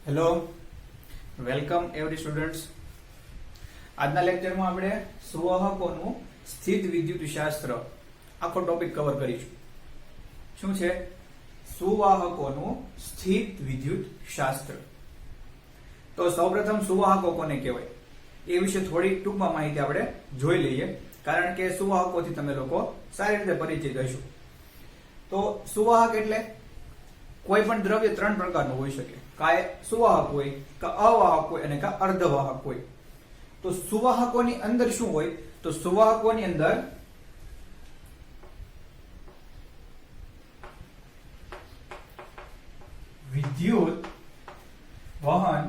Hello, welcome every students. આજના લેક્ચરમાં આપણે સુવાહકોનું સ્થિત વિદ્યુત શાસ્ત્ર આખો ટોપિક કવર કરીશું. શું છે સુવાહકોનું સ્થિત વિદ્યુત શાસ્ત્ર? તો સૌપ્રથમ સુવાહકો કોને કહેવાય એ વિશે થોડી ટૂંકમાં માહિતી આપણે જોઈ લઈએ, કારણ કે સુવાહકોથી તમે લોકો સારી રીતે પરિચિત હશો. તો સુવાહક એટલે કોઈ પણ દ્રવ્ય ત્રણ પ્રકારનું હોઈ શકે. કાંઈ સુવાહક હોય, કા અવાહક હોય અને કા અર્ધવાહક હોય. તો સુવાહકોની અંદર શું હોય? તો સુવાહકોની અંદર વિદ્યુત વહન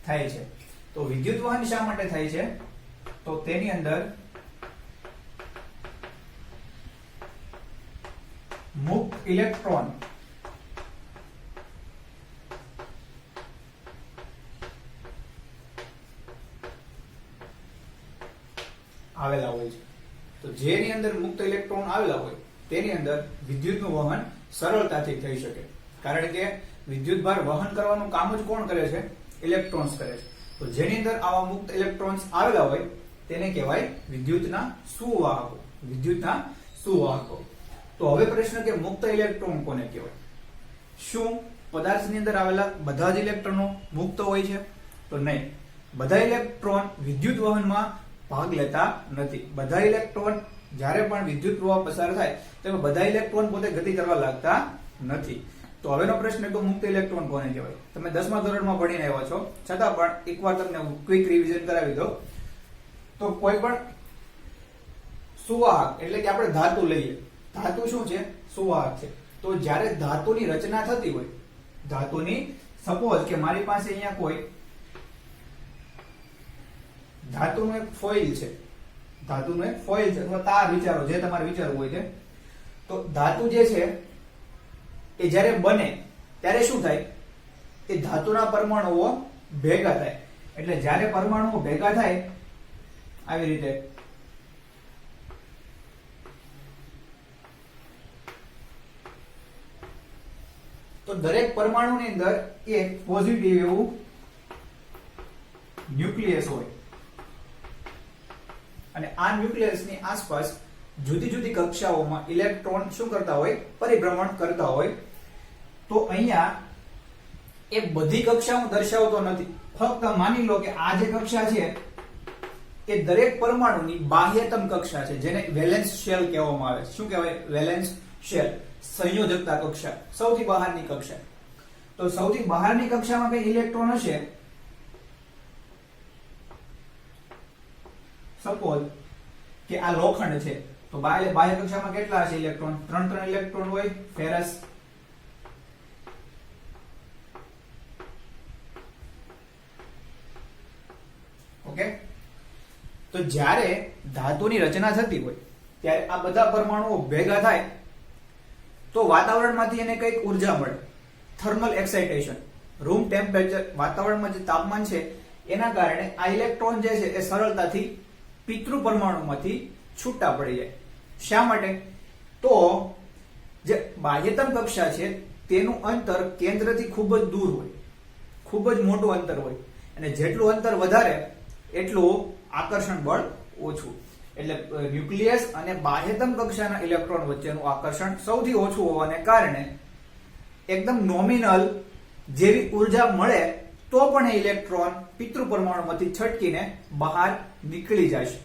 થાય છે. તો વિદ્યુત વહન શા માટે થાય છે? તો તેની અંદર મુક્ત ઇલેક્ટ્રોન આવેલા હોય છે. તો જેની અંદર મુક્ત ઇલેક્ટ્રોન આવેલા હોય તેની અંદર વિદ્યુતનું વહન સરળતાથી થઈ શકે, કારણ કે વિદ્યુત ભાર વહન કરવાનું કામ જ કોણ કરે છે? ઇલેક્ટ્રોન્સ કરે છે. તો જેની અંદર આવા મુક્ત ઇલેક્ટ્રોન્સ આવેલા હોય તેને કહેવાય વિદ્યુતના સુવાહકો. વિદ્યુતના સુવાહકો. તો હવે પ્રશ્ન કે મુક્ત ઇલેક્ટ્રોન કોને કહેવાય? શું પદાર્થની અંદર આવેલા બધા જ ઇલેક્ટ્રોનો મુક્ત હોય છે? તો નહીં, બધા ઇલેક્ટ્રોન વિદ્યુત વહનમાં ભાગ લેતા નથી. બધા ઇલેક્ટ્રોન જ્યારે પણ વિદ્યુત પ્રવાહ પસાર થાય તેમાં બધા ઇલેક્ટ્રોન પોતે ગતિ કરવા લાગતા નથી. તો હવેનો પ્રશ્ન કે મુક્ત ઇલેક્ટ્રોન કોને કહેવાય? તમે 10મા ધોરણમાં ભણીને આવ્યા છો, છતાં પણ એકવાર તમને ક્વિક રિવિઝન કરાવી દો. તો કોઈ પણ સુવાહક એટલે કે આપણે ધાતુ લઈએ. ધાતુ શું છે? સુવાહક છે. તો જ્યારે ધાતુની રચના થતી હોય, ધાતુની સપોઝ કે મારી પાસે અહીંયા કોઈ ધાતુનું એક ફોઇલ છે, ધાતુનું એક ફોઇલ છે અથવા તાર વિચારો, જે તમારે વિચારવું હોય છે. તો ધાતુ જે છે એ જ્યારે બને ત્યારે શું થાય? એ ધાતુના પરમાણુઓ ભેગા થાય. એટલે જ્યારે પરમાણુઓ ભેગા થાય આવી રીતે, તો દરેક પરમાણુની અંદર એક પોઝિટિવ એવું ન્યુક્લિયસ હોય અને આ ન્યુક્લિયસની આસપાસ જુદી જુદી કક્ષાઓમાં ઇલેક્ટ્રોન શું કરતા હોય? પરિભ્રમણ કરતા હોય. તો અહીંયા એ બધી કક્ષાઓ દર્શાવતો નથી. ફક્ત માની લો કે આ જે કક્ષા છે એ દરેક પરમાણુની બાહ્યતમ કક્ષા છે, જેને વેલેન્સ શેલ કહેવામાં આવે છે. શું કહેવાય? વેલેન્સ શેલ, સંયોજકતા કક્ષા, સૌથી બહારની કક્ષા. તો સૌથી બહારની કક્ષામાં કઈ ઇલેક્ટ્રોન હશે? સપોઝ કે આ લોખંડ છે, તો બાહ્ય કક્ષામાં કેટલા હશે ઇલેક્ટ્રોન? 3 ઇલેક્ટ્રોન હોય. Ferrous, okay. તો જ્યારે ધાતુની રચના થતી હોય ત્યારે આ બધા પરમાણુઓ ભેગા થાય તો વાતાવરણમાંથી એને કઈક ઉર્જા મળે. થર્મલ એક્સાઇટેશન, રૂમ ટેમ્પરેચર, વાતાવરણમાં જે તાપમાન છે એના કારણે આ ઇલેક્ટ્રોન જે છે એ સરળતાથી પિતૃ પરમાણુમાંથી છૂટા પડી જાય. શા માટે? તો જે બાહ્યતમ કક્ષા છે તેનું અંતર કેન્દ્રથી ખૂબ જ દૂર હોય, ખૂબ જ મોટું અંતર હોય, અને જેટલું અંતર વધારે એટલું આકર્ષણ બળ ઓછું. એટલે ન્યુક્લિયસ અને બાહ્યતમ કક્ષાના ઇલેક્ટ્રોન વચ્ચેનું આકર્ષણ સૌથી ઓછું હોવાને કારણે એકદમ નોમિનલ જેવી ઉર્જા મળે તો પણ એ ઇલેક્ટ્રોન પિતૃ પરમાણુમાંથી છટકીને બહાર નીકળી જશે.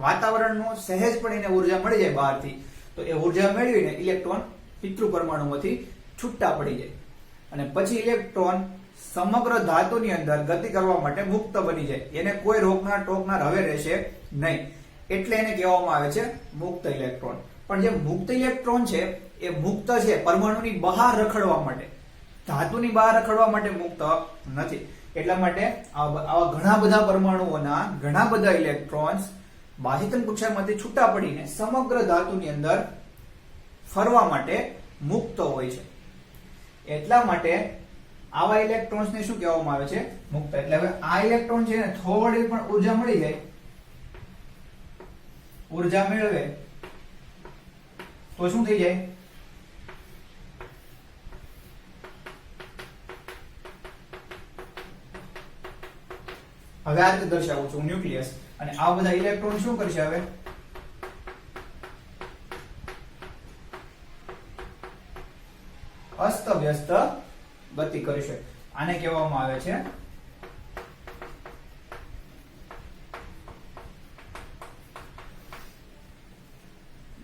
વાતાવરણનો સહેજ પણ એને ઉર્જા મળી જાય બહારથી, તો એ ઉર્જા મેળવીને ઇલેક્ટ્રોન પિતૃ પરમાણુમાંથી છૂટા પડી જાય અને પછી ઇલેક્ટ્રોન સમગ્ર ધાતુની અંદર ગતિ કરવા માટે મુક્ત બની જાય. એને કોઈ રોકનાર ટોકનાર હવે રહેશે નહીં. એટલે એને કહેવામાં આવે છે મુક્ત ઇલેક્ટ્રોન. પણ જે મુક્ત ઇલેક્ટ્રોન છે એ મુક્ત છે પરમાણુની બહાર રખડવા માટે, ધાતુની બહાર રખડવા માટે મુક્ત નથી. એટલા માટે આવા ઘણા બધા પરમાણુઓના ઘણા બધા ઇલેક્ટ્રોન્સ બાહ્યતમ કક્ષામાંથી છૂટા પડીને સમગ્ર ધાતુની અંદર ફરવા માટે મુક્ત હોય છે. એટલા માટે આવા ઇલેક્ટ્રોન્સને શું કહેવામાં આવે છે? મુક્ત. એટલે હવે આ ઇલેક્ટ્રોન છે ને થોડી પણ ઉર્જા મળી જાય, ઉર્જા મેળવે તો શું થઈ જાય? હવે આ રીતે દર્શાવું છું ન્યુક્લિયસ, અને આ બધા ઇલેક્ટ્રોન શું કરશે હવે અસ્ત વ્યસ્ત ગતિ કરશે. આને કહેવામાં આવે છે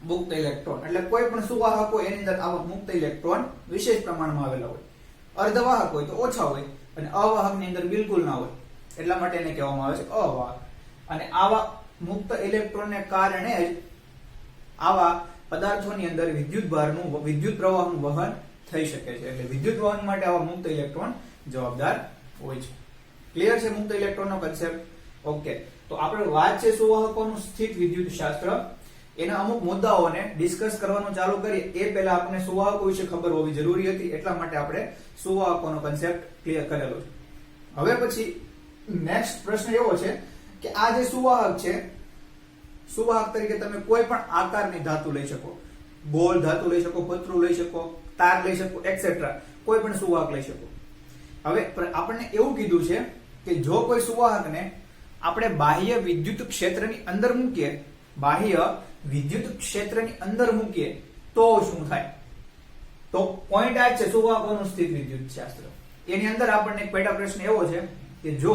મુક્ત ઇલેક્ટ્રોન. એટલે કોઈ પણ સુવાહક હોય એની અંદર આવા મુક્ત ઇલેક્ટ્રોન વિશેષ પ્રમાણમાં આવેલા હોય. અર્ધવાહક હોય તો ઓછા હોય અને અવાહક ની અંદર બિલકુલ ના હોય, એટલા માટે એને કહેવામાં આવે છે અવાહક. અને આવા મુક્ત ઇલેક્ટ્રોનને કારણે જ આવા પદાર્થોની અંદર વિદ્યુત પ્રવાહનું વહન થઈ શકે છે. એટલે વિદ્યુત વહન માટે આવા મુક્ત ઇલેક્ટ્રોન જવાબદાર હોય છે. ક્લિયર છે મુક્ત ઇલેક્ટ્રોનનો કન્સેપ્ટ? ઓકે, તો આપણે વાત છે સુવાહકોનું સ્થિત વિદ્યુત શાસ્ત્ર, એના અમુક મુદ્દાઓને ડિસ્કસ કરવાનું ચાલુ કરીએ એ પહેલા આપણે સુવાહકો વિશે ખબર હોવી જરૂરી હતી, એટલા માટે આપણે સુવાહકોનો કન્સેપ્ટ ક્લિયર કરેલો છે. હવે પછી નેક્સ્ટ પ્રશ્ન એવો છે કે આ જે સુવાહક છે, સુવાહક તરીકે તમે કોઈ પણ આકારની ધાતુ લઈ શકો, ગોળ ધાતુ લઈ શકો, પતરું લઈ શકો, તાર લઈ શકો, એક્સેટ્રા કોઈ પણ સુવાહક લઈ શકો. હવે આપણને એવું કીધું છે કે જો કોઈ સુવાહકને આપણે બાહ્ય વિદ્યુત ક્ષેત્રની અંદર મૂકીએ, બાહ્ય વિદ્યુત ક્ષેત્રની અંદર મૂકીએ તો શું થાય? તો પોઈન્ટ આ છે સુવાહકોનું સ્થિત વિદ્યુત શાસ્ત્ર. એની અંદર આપણને પેટા પ્રશ્ન એવો છે કે જો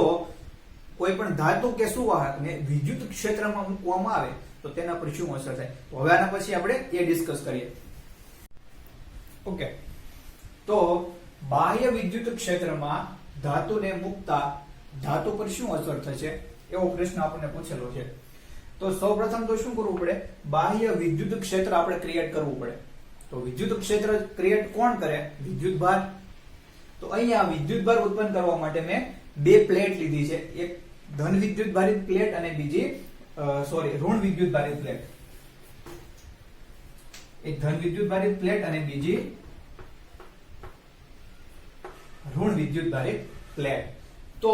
કોઈ પણ ધાતુ કે સુવાહકને વિદ્યુત ક્ષેત્રમાં મૂકવામાં આવે તો તેના પર શું અસર થાય? તો હવે આના પછી આપણે એ ડિસ્કસ કરીએ. ઓકે, તો બાહ્ય વિદ્યુત ક્ષેત્રમાં ધાતુને મૂકતા ધાતુ પર શું અસર થશે એવો પ્રશ્ન આપણને પૂછેલો છે. તો સૌપ્રથમ તો શું કરવું પડે? બાહ્ય વિદ્યુત ક્ષેત્ર આપણે ક્રિએટ કરવું પડે. તો વિદ્યુત ક્ષેત્ર ક્રિએટ કોણ કરે? વિદ્યુતભાર. તો અહીંયા વિદ્યુતભાર ઉત્પન્ન કરવા માટે મેં બે પ્લેટ લીધી છે, એક ધન વિદ્યુત ભારિત પ્લેટ અને બીજી ઋણ વિદ્યુત ભારિત પ્લેટ. એક ધન વિદ્યુત ભારિત પ્લેટ અને બીજી ઋણ વિદ્યુત ભારિત પ્લેટ. તો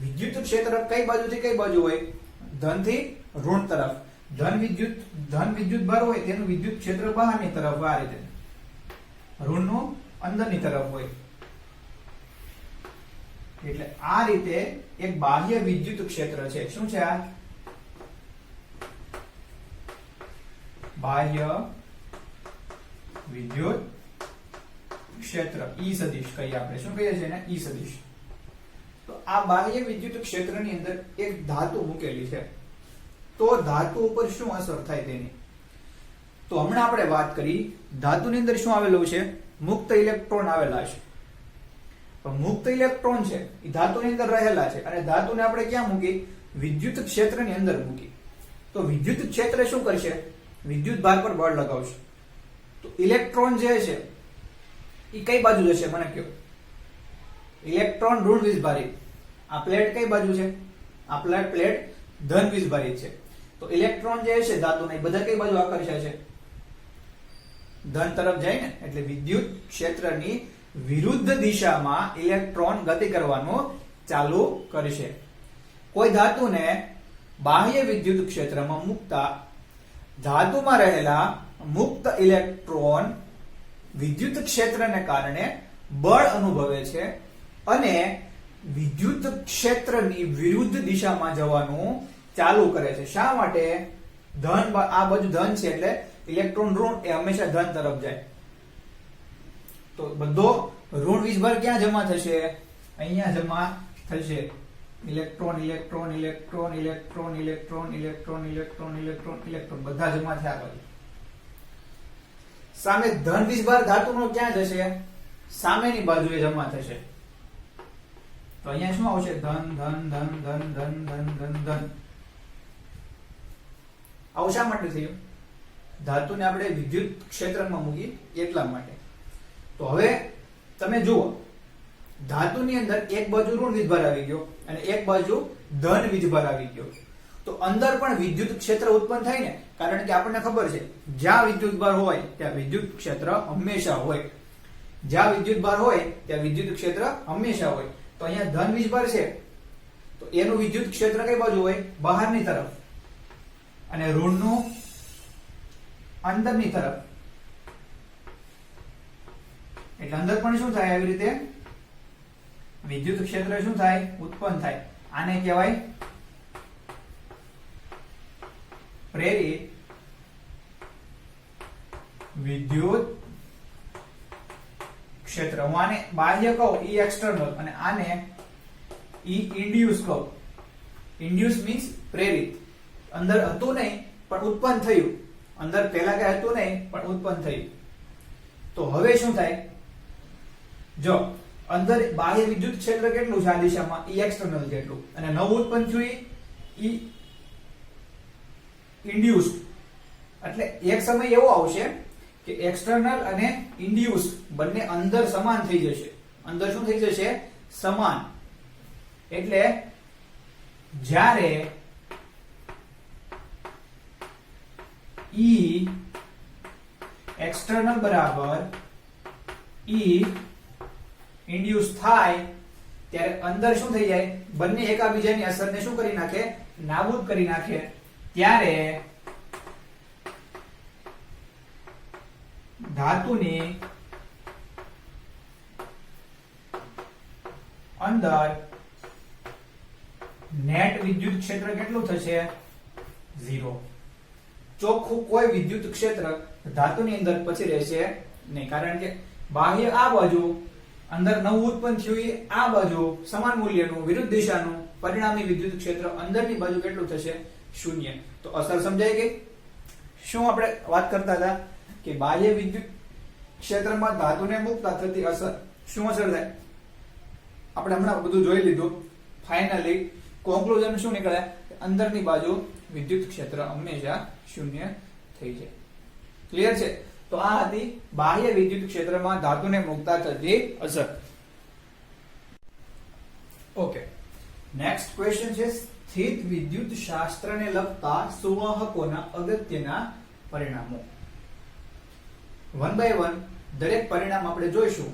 વિદ્યુત ક્ષેત્ર કઈ બાજુથી કઈ બાજુ હોય? ધન થી ઋણ તરફ. ધન વિદ્યુત ભાર હોય તેનું વિદ્યુત ક્ષેત્ર બહારની તરફ આ રીતે, ઋણનું અંદરની તરફ હોય. એટલે આ રીતે એક બાહ્ય વિદ્યુત ક્ષેત્ર છે. શું છે આ? બાહ્ય વિદ્યુત ક્ષેત્ર. ઈ સદિશ કહીએ આપણે. શું કહીએ છીએ એને? ઈ સદિશ. તો આ બાહ્ય વિદ્યુત ક્ષેત્રની અંદર એક ધાતુ મૂકેલી છે, તો ધાતુ ઉપર શું અસર થાય તેની? તો હમણાં આપણે વાત કરી ધાતુની અંદર શું આવેલું છે? મુક્ત ઇલેક્ટ્રોન આવેલા છે. તો મુક્ત ઇલેક્ટ્રોન છે એ ધાતુની અંદર રહેલા છે અને ધાતુને આપણે ક્યાં મૂકી? વિદ્યુત ક્ષેત્રની અંદર મૂકી. તો વિદ્યુત ક્ષેત્ર શું કરશે? વિદ્યુત ભાર પર બળ લગાવશે. તો ઇલેક્ટ્રોન જે છે એ કઈ બાજુ જશે મને કહો? ઇલેક્ટ્રોન ઋણ વીજભારિત. આ પ્લેટ કઈ બાજુ છે? આ પ્લેટ ધન વીજભારિત છે. તો ઇલેક્ટ્રોન જે છે ધાતુના એ બધા કઈ બાજુ આકર્ષાય છે? ધન તરફ જાય ને. એટલે વિદ્યુત ક્ષેત્રની વિરુદ્ધ દિશામાં ઇલેક્ટ્રોન ગતિ કરવાનું ચાલુ કરશે. કોઈ ધાતુને બાહ્ય વિદ્યુત ક્ષેત્રમાં મૂકતા ધાતુમાં રહેલા મુક્ત ઇલેક્ટ્રોન વિદ્યુત ક્ષેત્રને કારણે બળ અનુભવે છે અને વિદ્યુત ક્ષેત્રની વિરુદ્ધ દિશામાં જવાનું ચાલુ કરે છે. શા માટે? ધન, આ બાજુ ધન છે એટલે ઇલેક્ટ્રોન ઋણ એ હંમેશા ધન તરફ જાય. તો બધો ઋણ વીજભાર ક્યાં જમા થશે? અહીંયા જમા થશે. Electron electron electron electron electron electron electron electron electron બધા જમા થયા કરે. સામે ધન વીજભાર ધાતુનો ક્યાં જશે? સામેની બાજુએ જમા થશે. તો અહીંયા શું આવશે? ધન ધન ધન ધન ધન ધન ધન ધન. આવું શા માટે થયું? ધાતુને આપણે વિદ્યુત ક્ષેત્રમાં મૂકી એટલા માટે. તો હવે તમે જુઓ, ધાતુની અંદર એક બાજુ ઋણ વીજભાર આવી ગયો અને એક બાજુ ધન વીજભાર આવી ગયો. તો અંદર પણ વિદ્યુત ક્ષેત્ર ઉત્પન્ન થાય ને, કારણ કે આપણને ખબર છે જ્યાં વિદ્યુતભાર હોય ત્યાં વિદ્યુત ક્ષેત્ર હંમેશા હોય. જ્યાં વિદ્યુતભાર હોય ત્યાં વિદ્યુત ક્ષેત્ર હંમેશા હોય. તો અહીંયા ધન વીજભાર છે તો એનું વિદ્યુત ક્ષેત્ર કઈ બાજુ હોય? બહારની તરફ. અને ઋણનું અંદરની તરફ. એટલે અંદર પણ શું થાય? આવી રીતે વિદ્યુત ક્ષેત્ર શું થાય? ઉત્પન્ન થાય. આને કહેવાય પ્રેરિત વિદ્યુત ક્ષેત્ર. હું આને બાહ્ય કહું ઈ એક્સટર્નલ અને આને ઈ ઇન્ડ્યુસ કહું. ઇન્ડ્યુસ મીન્સ પ્રેરિત. અંદર હતું નહીં પણ ઉત્પન્ન થયું. અંદર પહેલા કઈ હતું નહીં પણ ઉત્પન્ન થયું. તો હવે શું થાય? જો અંદર બાહ્ય વિદ્યુત ક્ષેત્ર કેટલું છે આ દિશામાં? ઈ એક્સટર્નલ જેટલું. અને નવું ઉત્પન્ન થયું ઈ ઇન્ડ્યુસ્ડ. એટલે એક સમય એવો આવશે કે એક્સટર્નલ અને ઇન્ડ્યુસ બંને અંદર સમાન થઈ જશે. અંદર શું થઈ જશે? સમાન. એટલે જ્યારે ઈ એક્સટર્નલ બરાબર ઈ ઇન્ડ્યુસ થાય ત્યારે અંદર શું થઈ જાય? બંને એકાબીજાની અસરને શું કરી નાખે? નાબૂદ કરી નાખે. ત્યારે ધાતુની અંદર નેટ વિદ્યુત ક્ષેત્ર કેટલું થશે? 0. ચોખ્ખું કોઈ વિદ્યુત ક્ષેત્ર ધાતુની અંદર પછી રહેશે નહીં. કારણ કે બાહ્ય આ બાજુ અંદર નવું ઉત્પન્ન થયું આ બાજુ સમાન મૂલ્યનું વિરુદ્ધ દિશાનું પરિણામી વિદ્યુત ક્ષેત્ર અંદરની બાજુ કેટલું થશે? 0. તો અસર સમજાઈ ગઈ? શું આપણે વાત કરતા હતા કે બાહ્ય વિદ્યુત ક્ષેત્રમાં ધાતુને મૂકતા થતી અસર. શું અસર થાય? આપણે હમણાં બધું જોઈ લીધું. ફાઇનલી કોન્ક્લુઝન શું નીકળે? અંદરની બાજુ વિદ્યુત ક્ષેત્ર હંમેશા 0 થઈ જાય. ક્લિયર છે? તો આ હતી બાહ્ય વિદ્યુત ક્ષેત્રમાં ધાતુને મૂકતા થતી અસર. ઓકે, નેક્સ્ટ ક્વેશ્ચન છે સ્થિત વિદ્યુત શાસ્ત્રને લગતા સુવાહકોના અગત્યના પરિણામો. વન બાય વન દરેક પરિણામ આપણે જોઈશું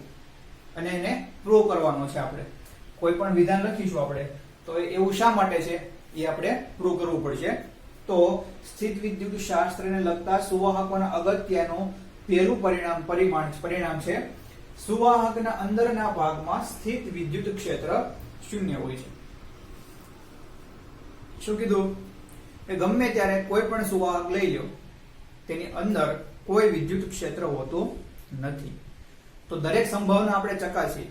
અને એને પ્રૂવ કરવાનો છે. આપણે કોઈ પણ વિધાન લખીશું આપણે તો એવું શા માટે છે એ આપણે પ્રૂવ કરવું પડશે. તો સ્થિત વિદ્યુત શાસ્ત્રને લગતા સુવાહકોના અગત્યનું પહેલું પરિણામ છે સુવાહકના અંદરના ભાગમાં સ્થિત વિદ્યુત ક્ષેત્ર 0 હોય છે. શું કીધું? કે ગમે ત્યારે કોઈ પણ સુવાહક લઈ લો તેની અંદર કોઈ વિદ્યુત ક્ષેત્ર હોતું નથી. તો દરેક સંભાવના આપણે ચકાસી.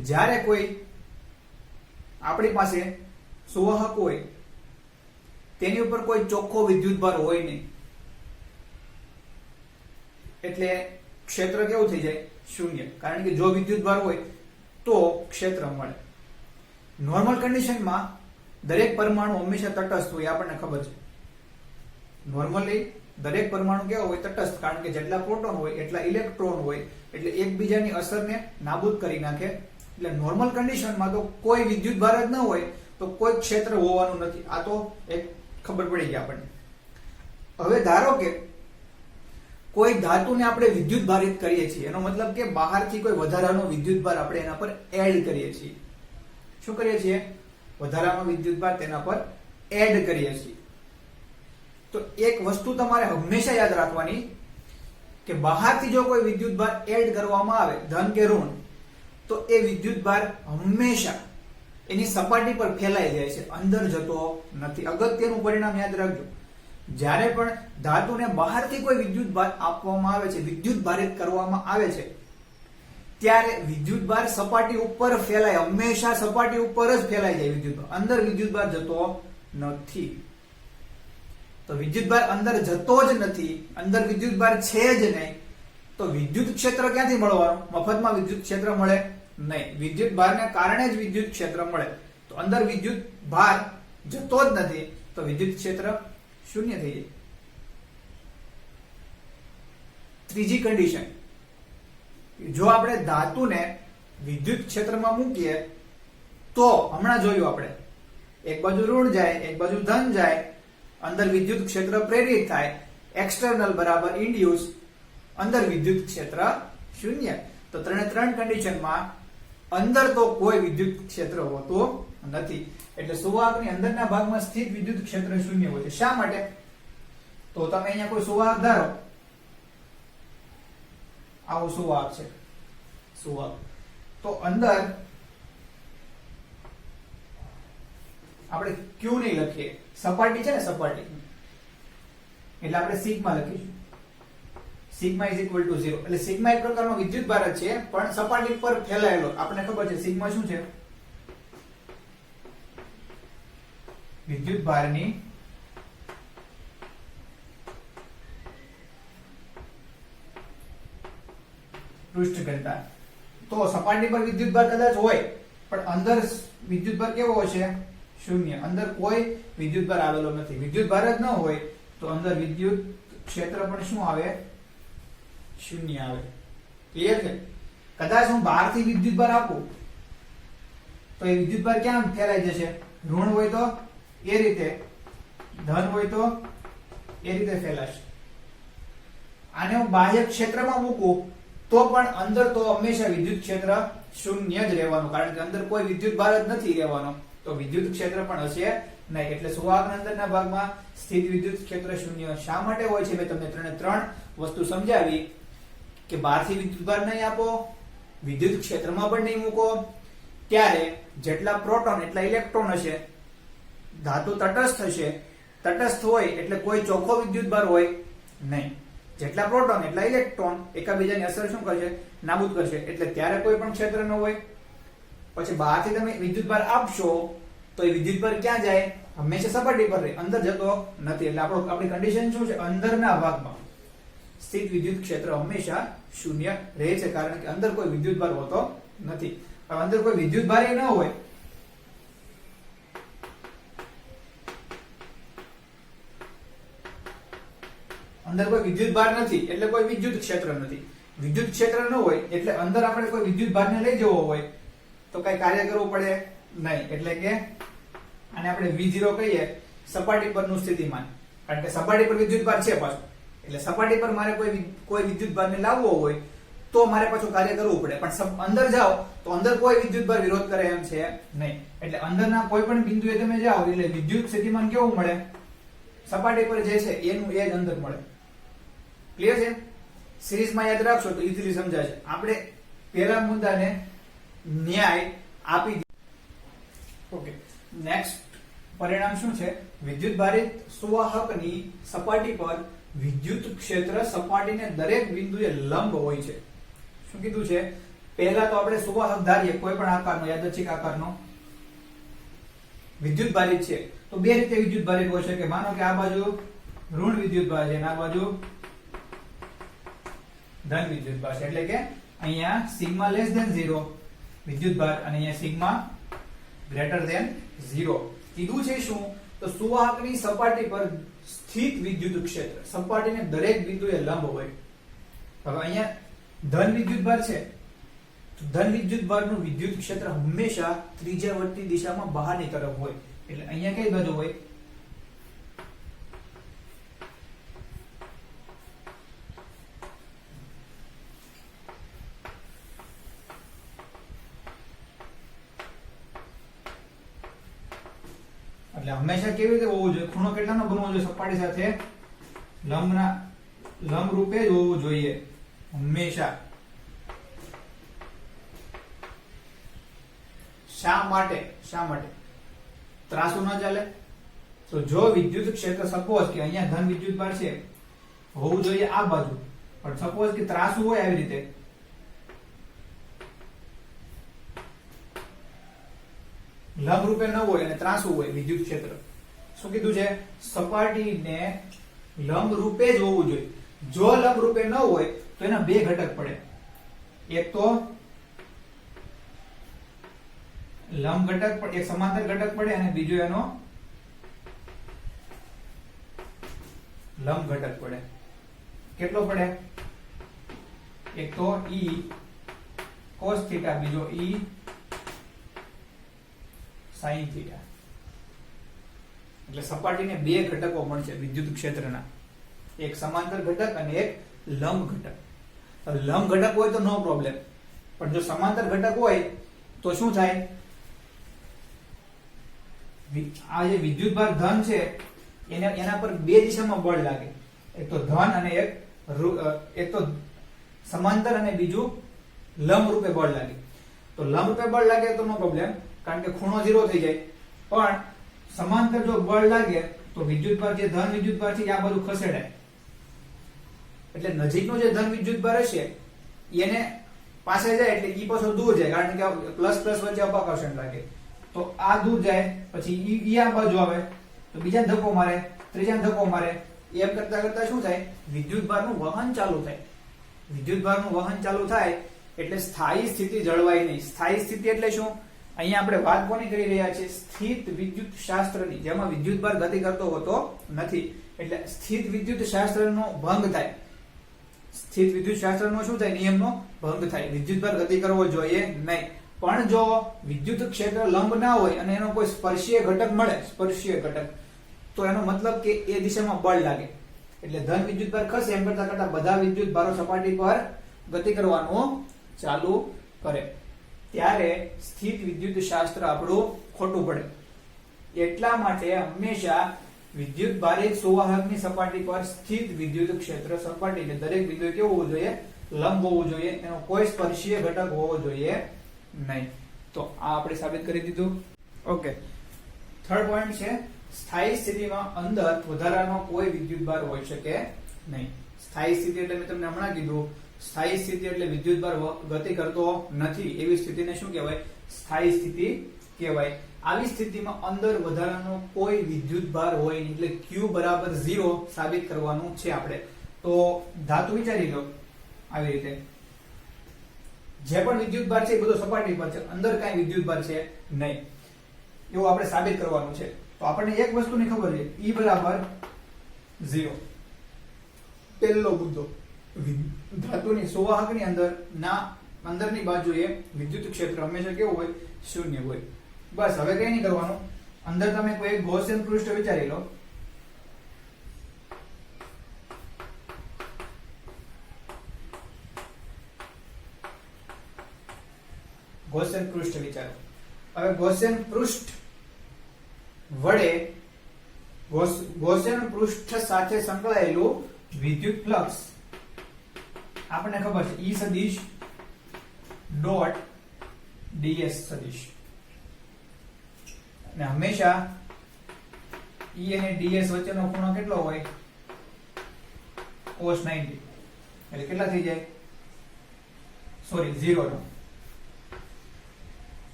જ્યારે કોઈ આપણી પાસે સુવાહક હોય તેની ઉપર કોઈ ચોખ્ખો વિદ્યુતભાર હોય નહીં. એટલે ક્ષેત્ર કેવું થઈ જાય? 0. કારણ કે જો વિદ્યુતભાર હોય તો ક્ષેત્ર મળે. નોર્મલ કન્ડિશનમાં દરેક પરમાણુ હંમેશા તટસ્થ હોય, આપણને ખબર છે. નોર્મલી દરેક પરમાણુ કેવો હોય? તટસ્થ. કારણ કે જેટલા પ્રોટોન હોય એટલા ઇલેક્ટ્રોન હોય, એટલે એકબીજાની અસરને નાબૂદ કરી નાખે. એટલે નોર્મલ કન્ડિશનમાં તો કોઈ વિદ્યુતભાર જ ન હોય તો કોઈ ક્ષેત્ર હોવાનું નથી. આ તો એક ખબર પડી ગઈ આપણને. હવે ધારો કે કોઈ ધાતુને આપણે વિદ્યુત ભારિત કરીએ છીએ, એનો મતલબ કે બહારથી કોઈ વધારાનો વિદ્યુતભાર આપણે એના પર એડ કરીએ છીએ. શું કરીએ છીએ? વધારાનો વિદ્યુતભાર તેના પર એડ કરીએ છીએ. તો એક વસ્તુ તમારે હંમેશા યાદ રાખવાની કે બહારથી જો કોઈ વિદ્યુતભાર એડ કરવામાં આવે, ધન કે ઋણ, તો એ વિદ્યુતભાર હંમેશા એની સપાટી પર ફેલાઈ જાય છે, અંદર જતો નથી. અગત્યનું પરિણામ યાદ રાખજો. જ્યારે પણ ધાતુને બહારથી કોઈ વિદ્યુતભાર આપવામાં આવે છે, વિદ્યુત ભારિત કરવામાં આવે છે, ત્યારે વિદ્યુતભાર સપાટી ઉપર ફેલાય. હંમેશા સપાટી ઉપર જ ફેલાઈ જાય વિદ્યુતભાર. અંદર વિદ્યુતભાર જતો નથી. તો વિદ્યુતભાર અંદર જતો જ નથી, અંદર વિદ્યુતભાર છે જ નહીં, તો વિદ્યુત ક્ષેત્ર ક્યાંથી મળવાનું? મફતમાં વિદ્યુત ક્ષેત્ર મળે નહીં. વિદ્યુત ભારને કારણે જ વિદ્યુત ક્ષેત્ર મળે. તો અંદર વિદ્યુત ભાર જતો જ નથી, તો વિદ્યુત ક્ષેત્ર 0 થઈ જાય. ત્રીજી કન્ડિશન, જો આપણે ધાતુને વિદ્યુત ક્ષેત્રમાં મૂકીએ તો હમણાં જોયું આપણે, એક બાજુ ઋણ જાય, એક બાજુ ધન જાય, અંદર વિદ્યુત ક્ષેત્ર પ્રેરિત થાય, એક્સટર્નલ બરાબર ઇન્ડ્યુસ, અંદર વિદ્યુત ક્ષેત્ર 0. તો ત્રણ કન્ડિશનમાં અંદર તો કોઈ વિદ્યુત ક્ષેત્ર હોતું નથી. એટલે સુવાહકની અંદરના ભાગમાં સ્થિત વિદ્યુત ક્ષેત્ર 0 હોય છે. શા માટે? તો તમે અહીંયા કોઈ સુવાહક ધારો, આવો સુવાહક છે, સુવાહક, તો અંદર આપણે ક્યુ નહીં લખીએ, સપાટી છે ને સપાટી, એટલે આપણે સિગ્મા લખીશું. Sigma is equal to 0. એટલે સિગ્મા એક પ્રકારનો વિદ્યુત ભાર જ છે, પણ સપાટી પર ફેલાયેલો. આપણને ખબર છે સિગ્મા શું છે? વિદ્યુત ભારની પૃષ્ઠ ઘનતા. તો સપાટી પર વિદ્યુત ભાર કદાચ હોય, પણ અંદર વિદ્યુત ભાર કેવો હશે? શૂન્ય. અંદર કોઈ વિદ્યુત ભાર આવેલો નથી. વિદ્યુત ભાર જ ન હોય તો અંદર વિદ્યુત ક્ષેત્ર પણ શું આવે? શૂન્ય આવે. ક્લિયર છે? કદાચ હું બહારથી વિદ્યુત ભાર આપું તો એ વિદ્યુત ભાર ક્યાં ફેલાઈ જશે? ઋણ હોય તો એ રીતે, ધન હોય તો એ રીતે ફેલાશે. આને હું બાહ્ય ક્ષેત્રમાં મૂકું તો પણ અંદર તો હંમેશા વિદ્યુત ક્ષેત્ર શૂન્ય જ રહેવાનું, કારણ કે અંદર કોઈ વિદ્યુત ભાર જ નથી રહેવાનો, તો વિદ્યુત ક્ષેત્ર પણ હશે નહીં. એટલે સુવાહકના અંદરના ભાગમાં સ્થિત વિદ્યુત ક્ષેત્ર શૂન્ય શા માટે હોય છે? મેં તમને ત્રણ વસ્તુ સમજાવી કે બહારથી વિદ્યુત ભાર નહીં આપો, વિદ્યુત ક્ષેત્રમાં પણ નહીં મૂકો, ત્યારે જેટલા પ્રોટોન એટલા ઇલેક્ટ્રોન હશે. ધાતુ તટસ્થ હશે, તટસ્થ હોય એટલે કોઈ ચોખ્ખો વિદ્યુત ભાર હોય નહીં. જેટલા પ્રોટોન એટલા ઇલેક્ટ્રોન એકબીજાની અસર શું કરશે? નાબૂદ કરશે. એટલે ત્યારે કોઈ પણ ક્ષેત્ર ન હોય. પછી બહારથી તમે વિદ્યુત ભાર આપશો તો એ વિદ્યુત ભાર ક્યાં જાય? હંમેશા સપાટી પર રહે, અંદર જતો નથી. એટલે આપણી કન્ડિશન શું છે? અંદરના ભાગમાં સ્થિત વિદ્યુત ક્ષેત્ર હંમેશા શૂન્ય રહે છે, કારણ કે અંદર કોઈ વિદ્યુત ભાર હોતો નથી. હવે અંદર કોઈ વિદ્યુત ભાર ન હોય અંદર કોઈ વિદ્યુત ભાર નથી એટલે કોઈ વિદ્યુત ક્ષેત્ર નથી. વિદ્યુત ક્ષેત્ર ન હોય એટલે અંદર આપણે કોઈ વિદ્યુત ભારને લઈ જવો હોય તો કઈ કાર્ય કરવું પડે નહીં. એટલે કે આને આપણે V0 કહીએ, સપાટી પરનું સ્થિતિમાન. કારણ કે સપાટી પર વિદ્યુત ભાર છે પાછું, એટલે સપાટી પર મારે કોઈ વિદ્યુત ભારને લાવવો હોય તો મારે પાછું કાર્ય કરવું પડે. પણ અંદર જાઓ તો અંદર કોઈ વિદ્યુત ભાર વિરોધ કરે એમ છે નહીં. એટલે અંદરના કોઈ પણ બિંદુએ તમે જાઓ એટલે વિદ્યુત સ્થિતિમાન કેવું મળે? સપાટી પર જે છે એનું એ જ અંદર મળે. ક્લિયર છે? સિરીઝમાં યાદ રાખશો તો ઈઝીલી સમજાશે. આપણે પહેલા મુદ્દાને ન્યાય આપી દીધો. ઓકે, નેક્સ્ટ પરિણામ શું છે? વિદ્યુત ભારિત સુવાહકની સપાટી પર વિદ્યુત ક્ષેત્ર સપાટીને દરેક બિંદુએ લંબ હોય છે. શું કીધું છે? પહેલા તો આપણે સુવાહક ધારીએ કોઈ પણ આકારનો, યાદચ્છિક આકારનો વિદ્યુત ભારિત છે તો બે રીતે વિદ્યુત ભારિત હોય છે. કે માનો કે આ બાજુ ઋણ વિદ્યુત ભાર છે અને આ બાજુ ધન વિદ્યુત ભાર છે. એટલે કે અહીંયા સિગ્મા લેસ ધેન 0 વિદ્યુત ભાર અને અહીંયા સિગ્મા ગ્રેટર ધેન 0. કીધું છે શું? તો સુવાહકની સપાટી પર સ્થિત વિદ્યુત ક્ષેત્ર સપાટીને દરેક બિંદુએ લંબ હોય. હવે અહીંયા ધન વિદ્યુત ભાર છે તો ધન વિદ્યુત ભારનું વિદ્યુત ક્ષેત્ર હંમેશા ત્રિજ્યાવર્તી દિશામાં બહારની તરફ હોય. એટલે અહીંયા કઈ બાજુ હોય? એટલે હંમેશા કેવી રીતે હોવું જોઈએ? ખૂણો કેટલાનો બનવો જોઈએ? સપાટી સાથે લંબ રૂપે જ હોવું જોઈએ હંમેશા. શા માટે? ત્રાસુ ન ચાલે. તો જો વિદ્યુત ક્ષેત્ર સપોઝ કે અહીંયા ધન વિદ્યુત ભાર છે હોવું જોઈએ આ બાજુ, પણ સપોઝ કે ત્રાસુ હોય આવી રીતે, લંબ રૂપે ન હોય અને ત્રાસુ હોય વિદ્યુત ક્ષેત્ર, શું કીધું છે? સપાટીને લંબ રૂપે જ હોવું જોઈએ. જો લંબ રૂપે ન હોય તો એના બે ઘટક પડે. એક તો લંબ ઘટક, એક સમાંતર ઘટક પડે અને બીજો એનો લંબ ઘટક પડે. કેટલો પડે? એક તો E cos થીટા, બીજો E sin થીટા. એટલે સપાટીને બે ઘટકો મળશે વિદ્યુત ક્ષેત્રના, એક સમાંતર ઘટક અને એક લંબ ઘટક. લંબ ઘટક હોય તો નો પ્રોબ્લેમ, પણ જો સમાંતર ઘટક હોય તો શું થાય? આ જે વિદ્યુત ભાર ધન છે એના પર બે દિશામાં બળ લાગે. એક તો ધન અને એક તો સમાંતર અને બીજું લંબ રૂપે બળ લાગે. તો લંબ રૂપે બળ લાગે તો નો પ્રોબ્લેમ, કારણ કે ખૂણો 0 થઈ જાય. પણ સમાંતર જો બળ લાગે તો વિદ્યુતભાર જે ધન વિદ્યુતભાર છે એ આ બધું ખસેડાય, એટલે નજીકનો જે ધન વિદ્યુતભાર હશે એને પાસે જાય એટલે ઈ પાછો દૂર જાય, કારણ કે પ્લસ પ્લસ વચ્ચે અપાકર્ષણ લાગે, તો આ દૂર જાય પછી ઈ આ બાજુ આવે તો બીજાને ધક્કો મારે, ત્રીજાને ધક્કો મારે, એમ કરતા કરતા શું થાય, વિદ્યુતભારનું વહન ચાલુ થાય. વિદ્યુતભારનું વહન ચાલુ થાય એટલે સ્થાયી સ્થિતિ જળવાય નહીં. સ્થાયી સ્થિતિ એટલે શું? અહીંયા આપણે વાત કોની કરી રહ્યા છીએ? સ્થિત વિદ્યુત શાસ્ત્રની, જેમાં વિદ્યુતભાર ગતિ કરતો હોતો નથી, એટલે સ્થિત વિદ્યુત શાસ્ત્રનો ભંગ થાય. સ્થિત વિદ્યુત શાસ્ત્રનો શું થાય? નિયમનો ભંગ થાય. વિદ્યુતભાર ગતિ કરવો જોઈએ નહીં. પણ જો વિદ્યુત ક્ષેત્ર લંબ ના હોય અને એનો કોઈ સ્પર્શીય ઘટક મળે, સ્પર્શીય ઘટક, તો એનો મતલબ કે એ દિશામાં બળ લાગે, એટલે ધન વિદ્યુતભાર ખસે એમ કરતા કરતા બધા વિદ્યુતભારો સપાટી પર ગતિ કરવાનું ચાલુ કરે, ત્યારે સ્થિત વિદ્યુત શાસ્ત્ર આપણું ખોટું પડે. એટલા માટે હંમેશા વિદ્યુત ભારિત સુવાહકની સપાટી પર સ્થિત વિદ્યુત ક્ષેત્ર સપાટીને દરેક બિંદુએ કેવું હોવું જોઈએ? લંબ હોવું જોઈએ, એનો કોઈ સ્પર્શીય ઘટક હોવો જોઈએ નહીં. તો આ આપણે સાબિત કરી દીધું. ઓકે, થર્ડ પોઈન્ટ છે સ્થાયી સ્થિતિમાં અંદર વધારાનો કોઈ વિદ્યુતભાર હોઈ શકે નહીં. સ્થાયી સ્થિતિ એટલે મેં તમને હમણાં કીધું, સ્થાયી સ્થિતિ એટલે વિદ્યુતભાર ગતિ કરતો નથી એવી સ્થિતિને શું કહેવાય? સ્થાયી સ્થિતિ કહેવાય. આવી સ્થિતિમાં અંદર વધારાનો કોઈ વિદ્યુતભાર હોય નહીં, એટલે Q બરાબર 0 સાબિત કરવાનું છે આપણે. તો ધાતુ વિચારી લો આવી રીતે, જે પણ વિદ્યુતભાર છે એ બધો સપાટી પર છે, અંદર કાંઈ વિદ્યુતભાર છે નહીં, એવું આપણે સાબિત કરવાનું છે. તો આપણને એક વસ્તુની ખબર છે, E બરાબર 0. પહેલો મુદ્દો, ધાતુની સુવાહકની અંદર ના અંદરની બાજુએ વિદ્યુત ક્ષેત્ર હંમેશા કેવું હોય? શૂન્ય હોય. બસ, હવે કઈ નહીં કરવાનું. અંદર તમે કોઈ એક ગૌસિયન પૃષ્ઠ વિચારી લો. ગૌસિયન પૃષ્ઠ વિચારો. હવે ગૌસિયન પૃષ્ઠ વડે ગૌસિયન પૃષ્ઠ સાથે સંકળાયેલું વિદ્યુત ફ્લક્સ આપણને ખબર છે, E સદિશ ડોટ ds સદિશ, અને હંમેશા E અને ds વચ્ચેનો ખૂણો કેટલો હોય? cos 90. એટલે કેટલા થઈ જાય? સોરી, 0 નો.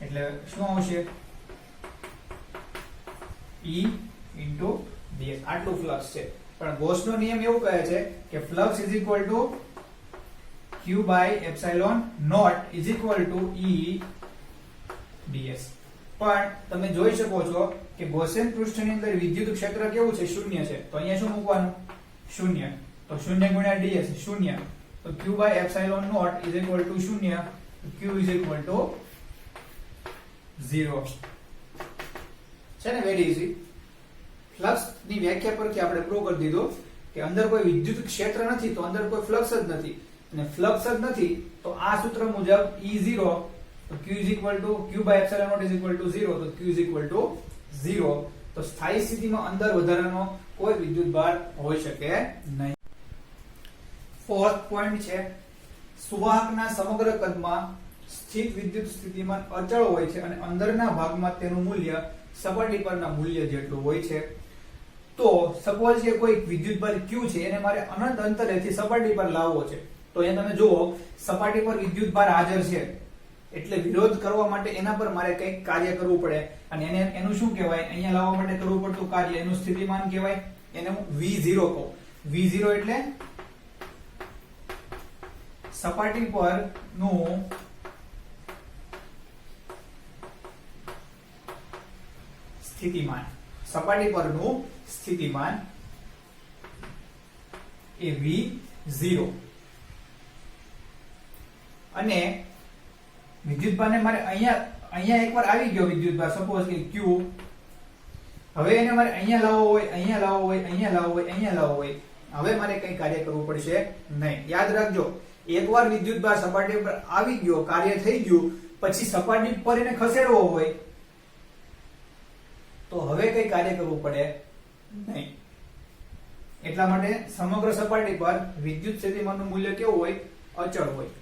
એટલે શું આવશે? E into ds. આટલું ફ્લક્સ છે. પણ ગૌસનો નિયમ એવું કહે છે કે flux is equal to q by epsilon naught is equal to E ds. પણ તમે જોઈ શકો છો કે ગૌસિયન પૃષ્ઠની અંદર વિદ્યુત ક્ષેત્ર કેવું છે? શૂન્ય છે. તો અહીંયા શું મૂકવાનું? શૂન્ય. તો 0 ગુણ્યા ds શૂન્ય. તો q by epsilon naught is equal to શૂન્ય. q is equal to 0. છે ને? Very easy. ફ્લક્સ ની વ્યાખ્યા પરથી આપણે પ્રૂવ કરી દીધું કે અંદર કોઈ વિદ્યુત ક્ષેત્ર નથી તો અંદર કોઈ ફ્લક્સ જ નથી, અને ફ્લક્સ જ નથી તો આ સૂત્ર મુજબ E0 તો q is equal to q by epsilon naught is equal to 0, તો q is equal to 0. તો સ્થાયી સ્થિતિમાં અંદર વધારાનો કોઈ વિદ્યુતભાર હોઈ શકે નહીં. ફોર્થ પોઈન્ટ છે સુવાહકના સમગ્ર કદમાં સ્થિત વિદ્યુત સ્થિતિમાન અચળ હોય છે અને અંદરના ભાગમાં તેનું મૂલ્ય સપાટી પરના મૂલ્ય જેટલું હોય છે. તો સપોઝ કે કોઈ વિદ્યુતભાર Q છે એને મારે અનંત અંતરેથી સપાટી પર લાવવો છે. તો અહીંયા તમે જુઓ સપાટી પર વિદ્યુતભાર હાજર છે, એટલે વિરોધ કરવા માટે એના પર મારે કંઈક કાર્ય કરવું પડે, અને એનું શું કહેવાય? અહીંયા લાવવા માટે કરવું પડતું કાર્ય એનું સ્થિતિમાન કહેવાય. એને હું V0 કહું. V0 એટલે સપાટી પરનું સ્થિતિમાન. સપાટી પરનું સ્થિતિમાન એ V0, અને વિદ્યુતભારને મારે અહીંયા એકવાર આવી ગયો વિદ્યુતભાર, સપોઝ કે Q, હવે એને મારે અહીંયા લાવવો હોય, અહીંયા લાવવો હોય, અહીંયા લાવવો હોય, અહીંયા લાવવો હોય. હવે મારે કંઈ કાર્ય કરવું પડશે નહીં. યાદ રાખજો, એકવાર વિદ્યુતભાર સપાટી પર આવી ગયો, કાર્ય થઈ ગયું, પછી સપાટી પર એને ખસેડવો હોય તો હવે કઈ કાર્ય કરવું પડે નહીં. એટલા માટે સમગ્ર સપાટી પર વિદ્યુત સ્થિતિમાનનું મૂલ્ય કેવું હોય? અચળ હોય.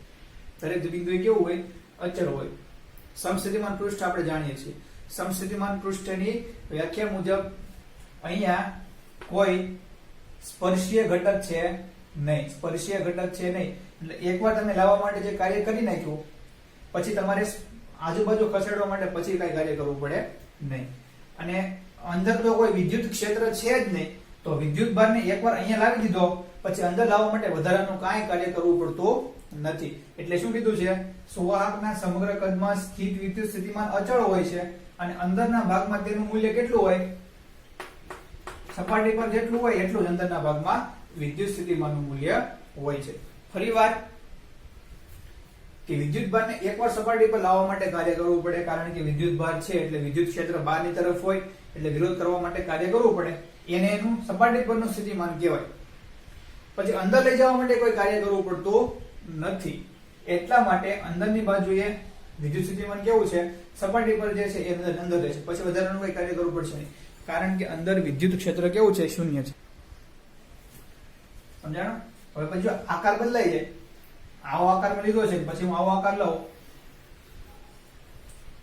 દરેક બિંદુએ કેવું હોય? અચળ હોય. સમસ્થિતિમાન પૃષ્ઠ આપણે જાણીએ છીએ. સમસ્થિતિમાન પૃષ્ઠની વ્યાખ્યા મુજબ અહીંયા કોઈ સ્પર્શીય ઘટક છે નહીં, સ્પર્શીય ઘટક છે નહીં. એટલે એકવાર તમે લાવવા માટે જે કાર્ય કરી નાખ્યું પછી તમારે આજુબાજુ ખસેડવા માટે પછી કઈ કાર્ય કરવું પડે નહીં. અને અંદર તો કોઈ વિદ્યુત ક્ષેત્ર છે જ નહીં, તો વિદ્યુત ભારને એકવાર અહીંયા લાવી દીધો પછી અંદર લાવવા માટે વધારાનું કાંઈ કાર્ય કરવું પડતું નથી. એટલે શું કીધું છે, સુવાહકના સમગ્ર કદમાં સ્થિત વિદ્યુત સ્થિતિમાન અચળ હોય છે અને અંદરના ભાગમાં તેનું મૂલ્ય કેટલું હોય, સપાટી પર જેટલું હોય એટલું જ અંદરના ભાગમાં વિદ્યુત સ્થિતિમાનનું મૂલ્ય હોય છે. ફરીવાર કે વિદ્યુત ભારને એકવાર સપાટી પર લાવવા માટે કાર્ય કરવું પડે, કારણ કે વિદ્યુત ભાર છે એટલે વિદ્યુત ક્ષેત્ર બહારની તરફ હોય એટલે વિરોધ કરવા માટે કાર્ય કરવું પડે, એને એનું સપાટી પરનું સ્થિતિમાન કહેવાય. પછી અંદર લઈ જવા માટે કોઈ કાર્ય કરવું પડતું નથી. એટલા માટે અંદરની બાજુએ વિદ્યુત સ્થિતિમાન કેવું છે, સપાટી પર જે છે એ અંદર રહેશે, પછી વધારાનું કોઈ કાર્ય કરવું પડશે નહીં, કારણ કે અંદર વિદ્યુત ક્ષેત્ર કેવું છે, શૂન્ય છે. સમજાણો? હવે પછી જો આકાર બદલાઈ જાય, આવો આકાર મેં લીધો છે પછી હું આવો આકાર લઉં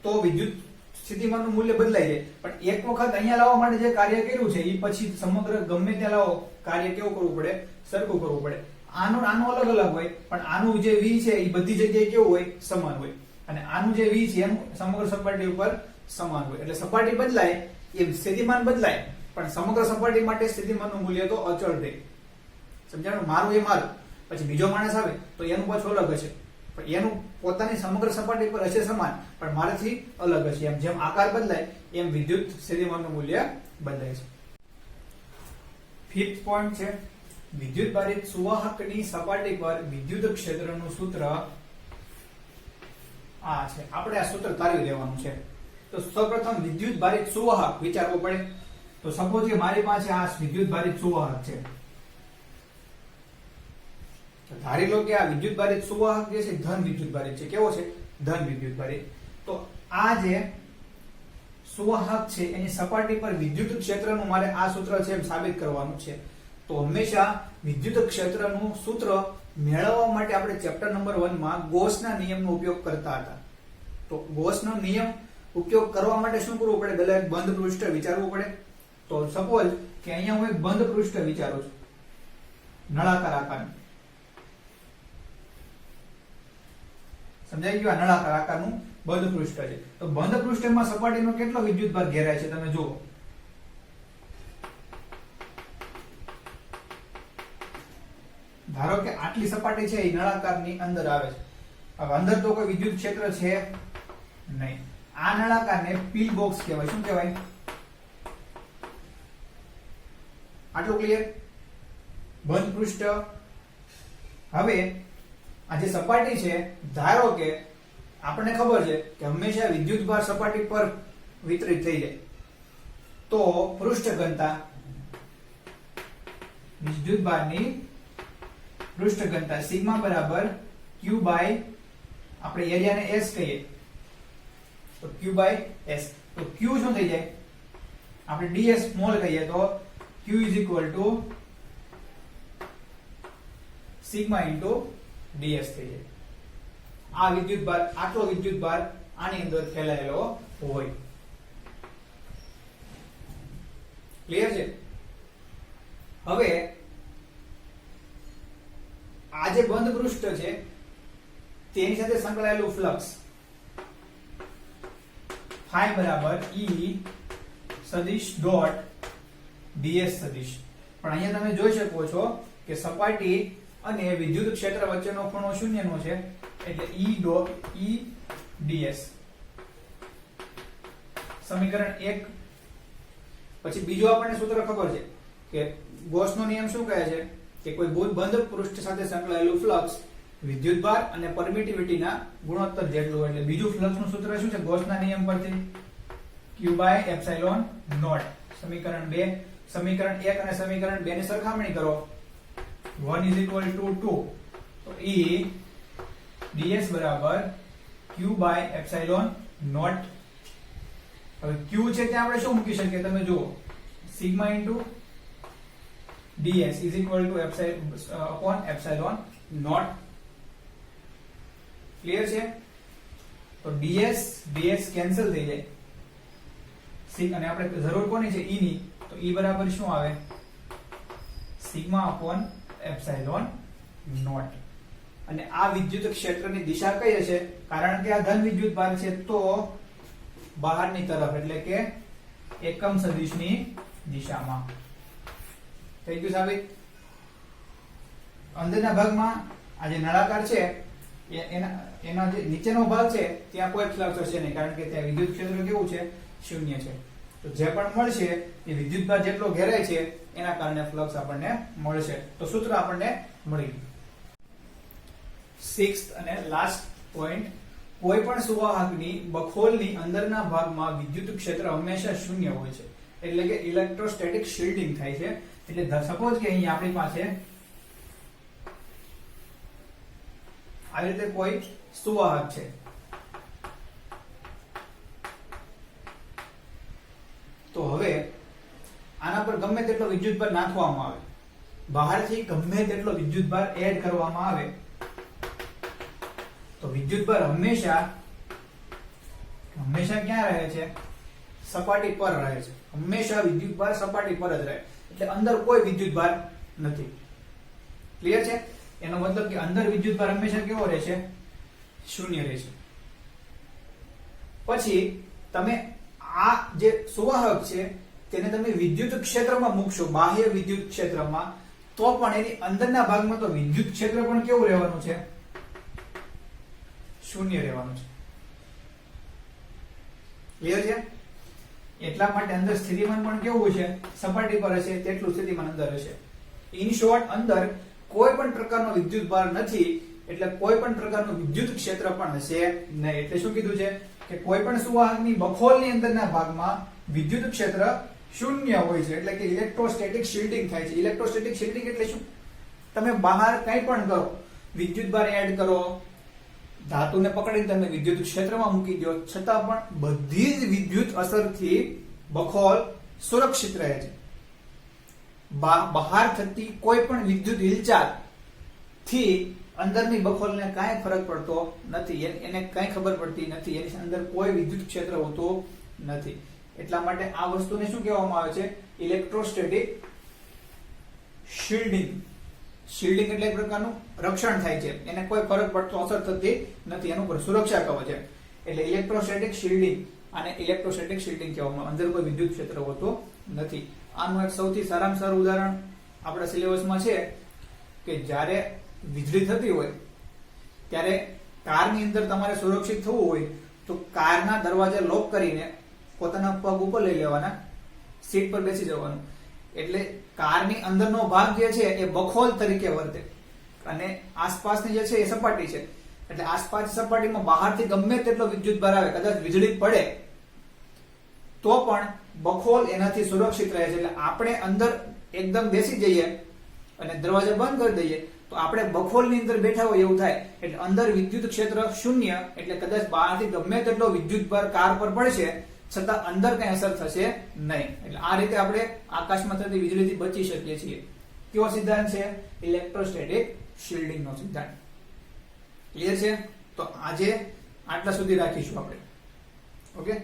તો વિદ્યુત સ્થિતિમાનનું મૂલ્ય બદલાઈ જાય. પણ એક વખત અહીંયા લાવવા માટે જે કાર્ય કર્યું છે એ પછી સમગ્ર ગમે ત્યાં લાવો કાર્ય કેવું કરવું પડે, સરખું કરવું પડે. આનું અલગ અલગ હોય, પણ આનું જે v છે એ બધી જગ્યાએ કેવું હોય, સમાન હોય. અને આનું જે v છે એનું સમગ્ર સપાટી ઉપર સમાન હોય. એટલે સપાટી બદલાય એમ સ્થિતિમાન બદલાય, પણ સમગ્ર સપાટી માટે સ્થિતિમાનનું મૂલ્ય તો અચળ રહે. સમજાણું? મારું એ મારું, પછી બીજો માણસ આવે તો એનું પાછું અલગ હશે, પણ એનું પોતાની સમગ્ર સપાટી પર હશે સમાન, પણ મારાથી અલગ હશે. એમ જેમ આકાર બદલાય એમ વિદ્યુત સ્થિતિમાનનું મૂલ્ય બદલાય છે. ફિફ્થ પોઈન્ટ છે, વિદ્યુત ભારિત સુવાહકની સપાટી પર વિદ્યુત ક્ષેત્રનું સૂત્ર આ છે. આપણે આ સૂત્ર તારવી દેવાનું છે. તો સૌપ્રથમ વિદ્યુત ભારિત સુવાહક વિચારવું પડે. તો સપોઝ કે મારી પાસે આ વિદ્યુત ભારિત સુવાહક છે, ધારી લો કે આ વિદ્યુત ભારિત સુવાહક જે છે ધન વિદ્યુત ભારિત છે. કેવો છે? ધન વિદ્યુત ભારિત. તો આ જે સુવાહક છે એની સપાટી પર વિદ્યુત ક્ષેત્રનું મારે આ સૂત્ર છે એમ સાબિત કરવાનું છે. તો હંમેશા વિદ્યુત ક્ષેત્રનું સૂત્ર મેળવવા માટે આપણે ચેપ્ટર નંબર 1 માં ગોસના નિયમનો ઉપયોગ કરતા હતા. તો ગોસનો નિયમ ઉપયોગ કરવા માટે શું કરવું પડે, પહેલા એક બંધ પૃષ્ઠ વિચારવું પડે. તો સપોઝ કે અહીંયા હું એક બંધ પૃષ્ઠ વિચારું છું, નળાકાર આકારનું. સમજાઈ ગયું? આ નળાકાર આકારનું બંધ પૃષ્ઠ છે. તો બંધ પૃષ્ઠમાં સપાટીનો કેટલો વિદ્યુત ભાર ઘેરાય છે તમે જુઓ. ધારો કે આટલી સપાટી છે એ નળાકારની અંદર આવે છે. હવે અંદર તો કોઈ વિદ્યુત ક્ષેત્ર છે નહીં. આ નળાકારને પીલ બોક્સ કહેવાય. શું કહેવાય? આટલું ક્લિયર? બંધ પૃષ્ઠ. હવે આ જે સપાટી છે, ધારો કે આપણને ખબર છે કે હંમેશા વિદ્યુત ભાર સપાટી પર વિતરિત થઈ જાય, તો પૃષ્ઠ ઘનતા, વિદ્યુત ભારની પૃષ્ઠ ઘનતા સિગ્મા બરાબર q બાય, આપણે એરિયાને s કહીએ તો q બાય s. તો q શું થઈ જાય, આપણે ds સ્મોલ કહીએ તો q is equal to sigma into ds થઈ જાય. આ વિદ્યુત ભાર, આટલો વિદ્યુત ભાર આની અંદર ફેલાયેલો હોય. ક્લિયર છે? હવે આ જે બંધ પૃષ્ઠ છે તેની સાથે સંકળાયેલું ફ્લક્સ ફાઈ બરાબર E સદિશ ડોટ ds સદિશ. પણ અહીંયા તમે જોઈ શકો છો કે સપાટી અને વિદ્યુત ક્ષેત્ર વચ્ચેનો ખૂણો શૂન્યનો છે, એટલે E ds. સમીકરણ 1. પછી બીજું આપણને સૂત્ર ખબર છે કે ગોસનો નિયમ શું કહે છે કે કોઈ બંધ પૃષ્ઠ સાથે સંકળાયેલું ફ્લક્સ વિદ્યુતભાર અને પરમિટિવિટીના ગુણોત્તર જેટલું હોય. એટલે બીજું ફ્લક્સનું સૂત્ર શું છે ગોસના નિયમ પરથી? q by epsilon naught. સમીકરણ 2. સમીકરણ 1 અને સમીકરણ 2 ની સરખામણી કરો. 1 is equal to 2. તો E ds બરાબર q બાય એપ્સિલોન નોટ. હવે q છે ત્યાં આપણે શું મૂકી શકીએ તમે જુઓ, sigma into ds is equal to upon epsilon naught. Clear છે? તો ds કેન્સલ થઈ જાય, અને આપણે જરૂર કોની છે E ની, તો E બરાબર શું આવે સિગ્મા અપોન એપ્સાઇલોન નોટ. અને આ વિદ્યુત ક્ષેત્રની દિશા કઈ હશે? કારણ કે આ ધન વિદ્યુત ભાર છે તો બહારની તરફ એટલે કે એકમ સદિશની દિશામાં. થઈ ગયું સાબિત. અંદરના ભાગમાં આ જે નળાકાર છે એના જે નીચેનો ભાગ છે ત્યાં કોઈ ફ્લક્સ હશે નહીં, કારણ કે ત્યાં વિદ્યુત ક્ષેત્ર કેવું છે? શૂન્ય છે. તો જે પણ મળશે એ વિદ્યુત ભાર જેટલો ઘેરાય છે એના કારણે ફ્લક્સ આપણને મળશે. તો સૂત્ર આપણને મળી ગયું. 6th અને લાસ્ટ પોઈન્ટ, કોઈ પણ સુવાહકની બખોલની અંદરના ભાગમાં વિદ્યુત ક્ષેત્ર હંમેશા શૂન્ય હોય છે, એટલે કે ઇલેક્ટ્રોસ્ટેટિક શિલ્ડિંગ થાય છે. એટલે સપોઝ કે અહીં આપણી પાસે આવી રીતે કોઈ સુવાહક છે, તો હવે આના પર ગમે તેટલો વિદ્યુતભાર નાખવામાં આવે, બહારથી ગમે તેટલો વિદ્યુતભાર એડ કરવામાં આવે, તો વિદ્યુતભાર હંમેશા ક્યાં રહે છે? સપાટી પર રહે છે. હંમેશા વિદ્યુતભાર સપાટી પર જ રહે, એટલે અંદર કોઈ વિદ્યુતભાર નથી. ક્લિયર છે? એનો મતલબ કે અંદર વિદ્યુતભાર હંમેશા કેવો રહેશે? શૂન્ય રહેશે. પછી તમે આ જે સુવાહક છે તેને તમે વિદ્યુત ક્ષેત્રમાં મૂકશો, બાહ્ય વિદ્યુત ક્ષેત્રમાં, તો પણ એની અંદરના ભાગમાં તો વિદ્યુત ક્ષેત્ર પણ કેવું રહેવાનું છે? શૂન્ય રહેવાનું છે. ક્લિયર છે? એટલા માટે અંદર સ્થિતિમાન પણ કેવું છે? સપાટી પર હશે તેટલું સ્થિતિમાન અંદર હશે. ઇન શોર્ટ, અંદર કોઈ પણ પ્રકારનો વિદ્યુતભાર નથી, એટલે કોઈ પણ પ્રકારનું વિદ્યુત ક્ષેત્ર પણ હશે નહીં. એટલે શું કીધું છે કે કોઈ પણ સુવાહકની બખોલની અંદરના ભાગમાં વિદ્યુત ક્ષેત્ર શૂન્ય હોય છે, એટલે કે ઇલેક્ટ્રોસ્ટેટિક શિલ્ડિંગ થાય છે. ઇલેક્ટ્રોસ્ટેટિક શિલ્ડિંગ એટલે શું? તમે બહાર કંઈ પણ કરો, વિદ્યુતભાર એડ કરો, ધાતુને પકડીને તમે વિદ્યુત ક્ષેત્રમાં મૂકી દો, છતાં પણ બધી જ વિદ્યુત અસરથી બખોલ સુરક્ષિત રહે છે. બહાર થતી કોઈ પણ વિદ્યુત હિલચાલ થી અંદરની બખોલને કાંઈ ફરક પડતો નથી, એને કાંઈ ખબર પડતી નથી, એની અંદર કોઈ વિદ્યુત ક્ષેત્ર હોતું નથી. એટલા માટે આ વસ્તુને શું કહેવામાં આવે છે? Electrostatic shielding. શિલ્ડિંગ એટલે એક પ્રકારનું રક્ષણ થાય છે, એને કોઈ ફરક પડતો અસર થતી નથી, એનું પર સુરક્ષા કવચ છે. એટલે ઇલેક્ટ્રોસ્ટેટિક શિલ્ડિંગ, આને ઇલેક્ટ્રોસ્ટેટિક શિલ્ડિંગ કહેવામાં. અંદર કોઈ વિદ્યુત ક્ષેત્ર હોતું નથી. આનું એક સૌથી સારામાં સારું ઉદાહરણ આપણા સિલેબસમાં છે કે જ્યારે વીજળી થતી હોય ત્યારે કારની અંદર તમારે સુરક્ષિત થવું હોય તો કારના દરવાજા લોક કરીને પોતાના પગ ઉપર લઈ લેવાના, સીટ પર બેસી જવાનું. એટલે કારની અંદરનો ભાગ જે છે એ બખોલ તરીકે વર્તે અને આસપાસની જે છે એ સપાટી છે. એટલે આસપાસ સપાટીમાં બહારથી ગમે તેટલો વિદ્યુતભાર આવે, કદાચ વીજળી પડે તો પણ બખોલ એનાથી સુરક્ષિત રહે છે. એટલે આપણે અંદર એકદમ બેસી જઈએ અને દરવાજા બંધ કરી દઈએ તો આપણે બખોલની અંદર બેઠા હોય એવું થાય. એટલે અંદર વિદ્યુત ક્ષેત્ર શૂન્ય, એટલે કદાચ બહારથી ગમે તેટલો વિદ્યુતભાર કાર પર પડશે છતાં અંદર કઈ અસર થશે નહીં. એટલે આ રીતે આપણે આકાશમાં થતી વીજળીથી બચી શકીએ છીએ. કયો સિદ્ધાંત છે? ઇલેક્ટ્રોસ્ટેટિક શિલ્ડિંગ નો સિદ્ધાંત. ક્લિયર છે? તો આજે આટલા સુધી રાખીશું આપણે. ઓકે.